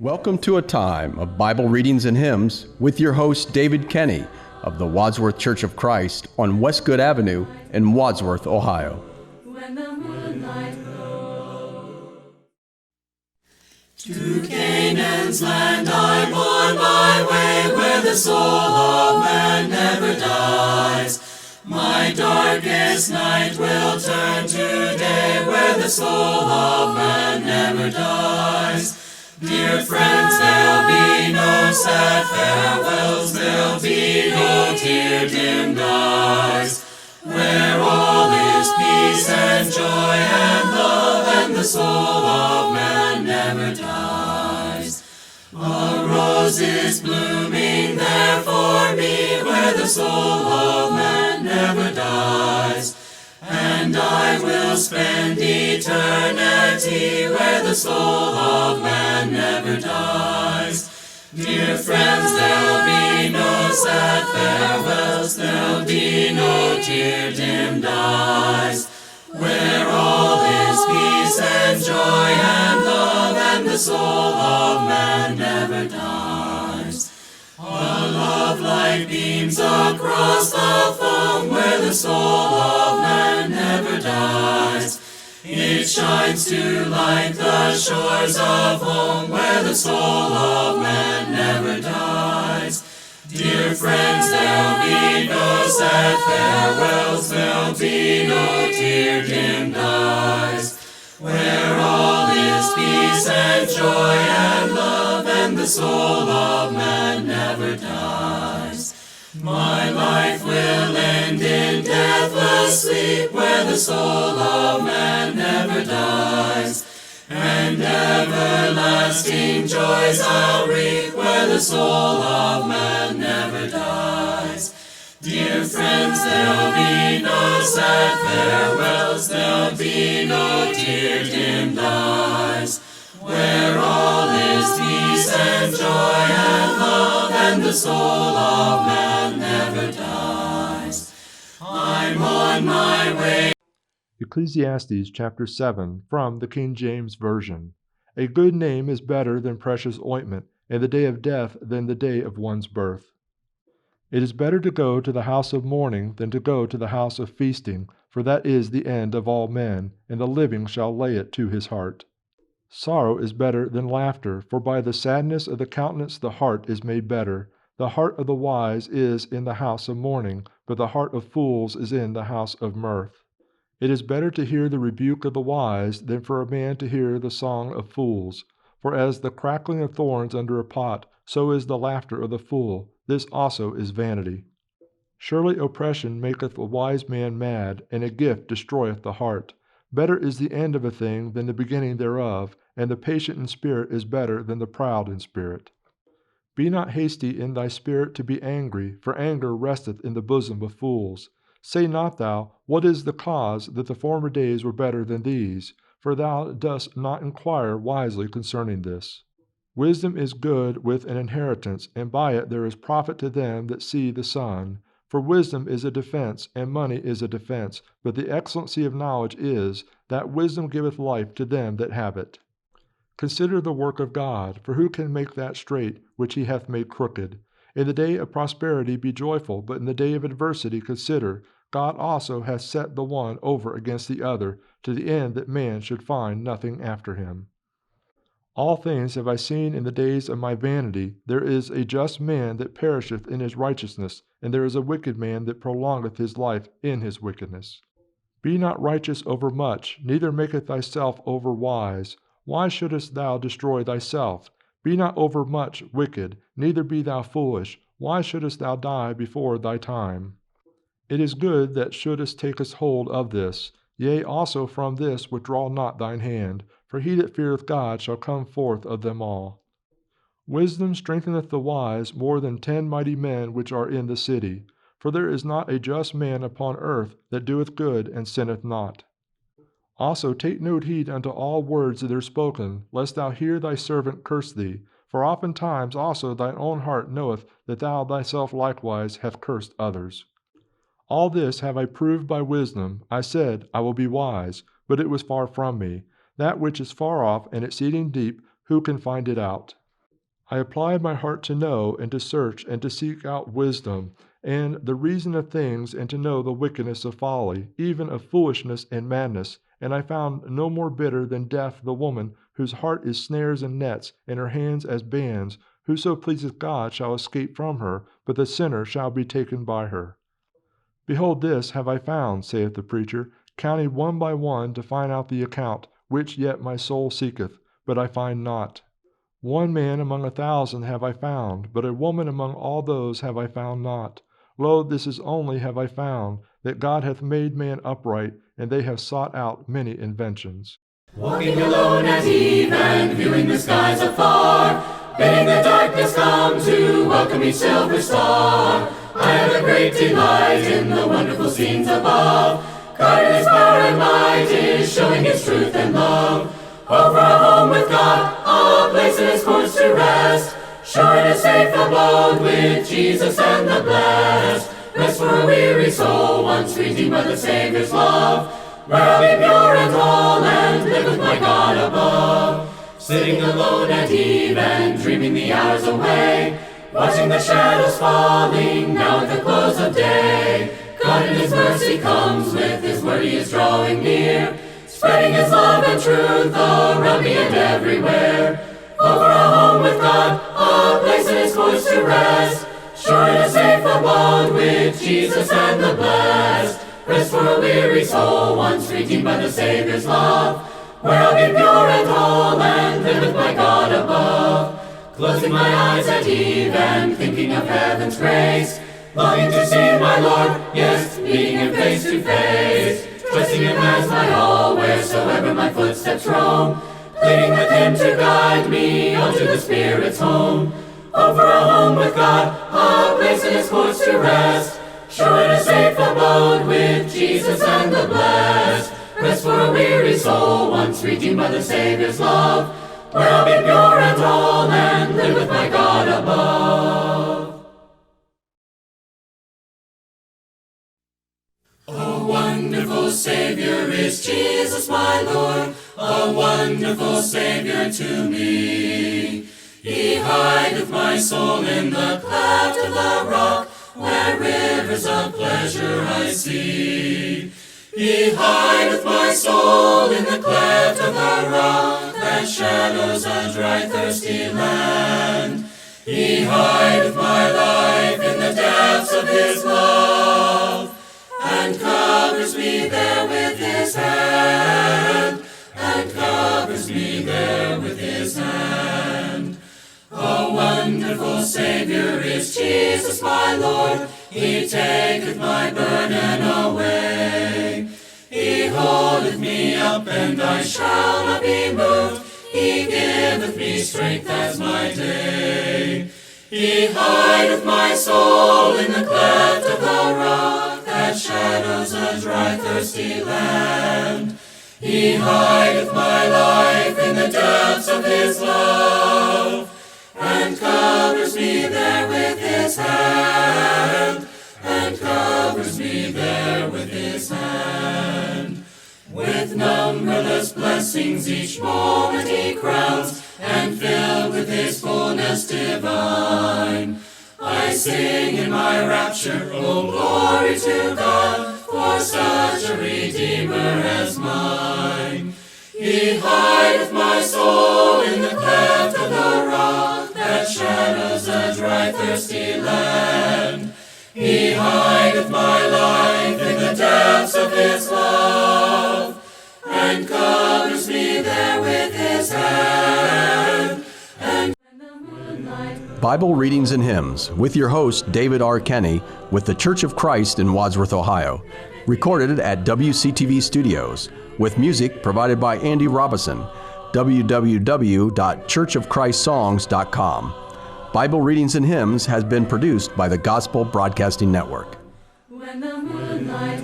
Welcome to a time of Bible readings and hymns with your host David Kenny of the Wadsworth Church of Christ on Westgood Avenue in Wadsworth, Ohio. When the moonlight glows. To Canaan's land I bore my way, where the soul of man never dies. My darkest night will turn to day, where the soul of man never dies. Dear friends, there'll be no sad farewells, there'll be no tear-dimmed eyes, where all is peace and joy and love, and the soul of man never dies. A rose is blooming there for me, where the soul of man never dies, and I will spend eternity where the soul of man never dies. Dear friends, there'll be no sad farewells, there'll be no tear-dimmed eyes, where all is peace and joy and love, and the soul of man never dies. A love light beams across the foam, where the soul of man never dies. It shines to light the shores of home, where the soul of man never dies. Dear friends, there'll be no sad farewells, there'll be no tear-dimmed eyes, where all is peace and joy and love, and the soul of man never dies. My life will end in deathless sleep, where the soul of man never dies, and everlasting joys I'll reap, where the soul of man never dies. Dear friends, there'll be no sad farewells, there'll be no tear-dimmed eyes, where all is peace and joy and love, and the soul of man never dies. I'm on my way. Ecclesiastes chapter 7 from the King James Version. A good name is better than precious ointment, and the day of death than the day of one's birth. It is better to go to the house of mourning than to go to the house of feasting, for that is the end of all men, and the living shall lay it to his heart. Sorrow is better than laughter, for by the sadness of the countenance the heart is made better. The heart of the wise is in the house of mourning, but the heart of fools is in the house of mirth. It is better to hear the rebuke of the wise than for a man to hear the song of fools. For as the crackling of thorns under a pot, so is the laughter of the fool. This also is vanity. Surely oppression maketh a wise man mad, and a gift destroyeth the heart. Better is the end of a thing than the beginning thereof, and the patient in spirit is better than the proud in spirit. Be not hasty in thy spirit to be angry, for anger resteth in the bosom of fools. Say not thou, what is the cause that the former days were better than these? For thou dost not inquire wisely concerning this. Wisdom is good with an inheritance, and by it there is profit to them that see the sun. For wisdom is a defense, and money is a defense, but the excellency of knowledge is, that wisdom giveth life to them that have it. Consider the work of God, for who can make that straight which he hath made crooked? In the day of prosperity be joyful, but in the day of adversity consider, God also hath set the one over against the other, to the end that man should find nothing after him. All things have I seen in the days of my vanity. There is a just man that perisheth in his righteousness, and there is a wicked man that prolongeth his life in his wickedness. Be not righteous over much, neither maketh thyself over wise. Why shouldest thou destroy thyself? Be not over much wicked, neither be thou foolish. Why shouldest thou die before thy time? It is good that shouldest takest hold of this. Yea, also from this withdraw not thine hand, for he that feareth God shall come forth of them all. Wisdom strengtheneth the wise more than 10 mighty men which are in the city. For there is not a just man upon earth that doeth good and sinneth not. Also take no heed unto all words that are spoken, lest thou hear thy servant curse thee. For oftentimes also thine own heart knoweth that thou thyself likewise hast cursed others. All this have I proved by wisdom. I said, I will be wise, but it was far from me. That which is far off and exceeding deep, who can find it out? I applied my heart to know and to search and to seek out wisdom and the reason of things and to know the wickedness of folly, even of foolishness and madness. And I found no more bitter than death the woman whose heart is snares and nets, and her hands as bands. Whoso pleaseth God shall escape from her, but the sinner shall be taken by her. Behold, this have I found, saith the preacher, counting one by one to find out the account, which yet my soul seeketh, but I find not. One man among 1,000 have I found, but a woman among all those have I found not. Lo, this is only have I found, that God hath made man upright, and they have sought out many inventions. Walking alone at eve and viewing the skies afar, bidding the darkness come to welcome each silver star. I have a great delight in the wonderful scenes above. God in His power and might is showing His truth and love. Over a home with God, a place in His courts to rest, sure and a safe abode with Jesus and the blessed. Rest for a weary soul, once redeemed by the Savior's love, where I'll be pure and whole and live with my God above. Sitting alone at eve and dreaming the hours away, watching the shadows falling now at the close of day. God in His mercy comes, with His word He is drawing near, spreading His love and truth around me and everywhere. Over a home with God, a place in His courts to rest, sure and a safe abode with Jesus and the blessed. Rest for a weary soul, once redeemed by the Savior's love, where I'll be pure and whole and live with my God above. Closing my eyes at eve and thinking of heaven's grace, longing to see my Lord, yes, meeting Him face to face, trusting Him as my all, wheresoever my footsteps roam, pleading with Him to guide me unto the Spirit's home. Over a home with God, a place in His courts to rest, sure and a safe abode with Jesus and the blessed. Rest for a weary soul, once redeemed by the Savior's love, where I'll be pure and whole and live with my God above. A wonderful Savior is Jesus my Lord, a wonderful Savior to me. He hideth my soul in the cleft of the rock, where rivers of pleasure I see. He hideth my soul in the cleft of the rock, that shadows a dry, thirsty land. He hideth my life in the depths of His love, and covers me there with His hand, and covers me there with His hand. A wonderful Savior is Jesus my Lord, He taketh my burden away. He holdeth me up, and I shall not be moved. He giveth me strength as my day. He hideth my soul in the cleft of the rock, that shadows a dry, thirsty land. He hideth my life in the depths of His love, and covers me there with His hand, and covers me there with His hand. With numberless blessings each moment He crowns, and filled with His fullness divine, I sing in my rapture, oh glory to God, for such a Redeemer as mine. He hideth my soul in the cleft of the rock, that shadows a dry, thirsty land. He hideth my life in the depths of His love, and covers me there with His hand. Bible Readings and Hymns with your host, David R. Kenny, with the Church of Christ in Wadsworth, Ohio. Recorded at WCTV Studios, with music provided by Andy Robison. www.churchofchristssongs.com. Bible Readings and Hymns has been produced by the Gospel Broadcasting Network. When the moonlight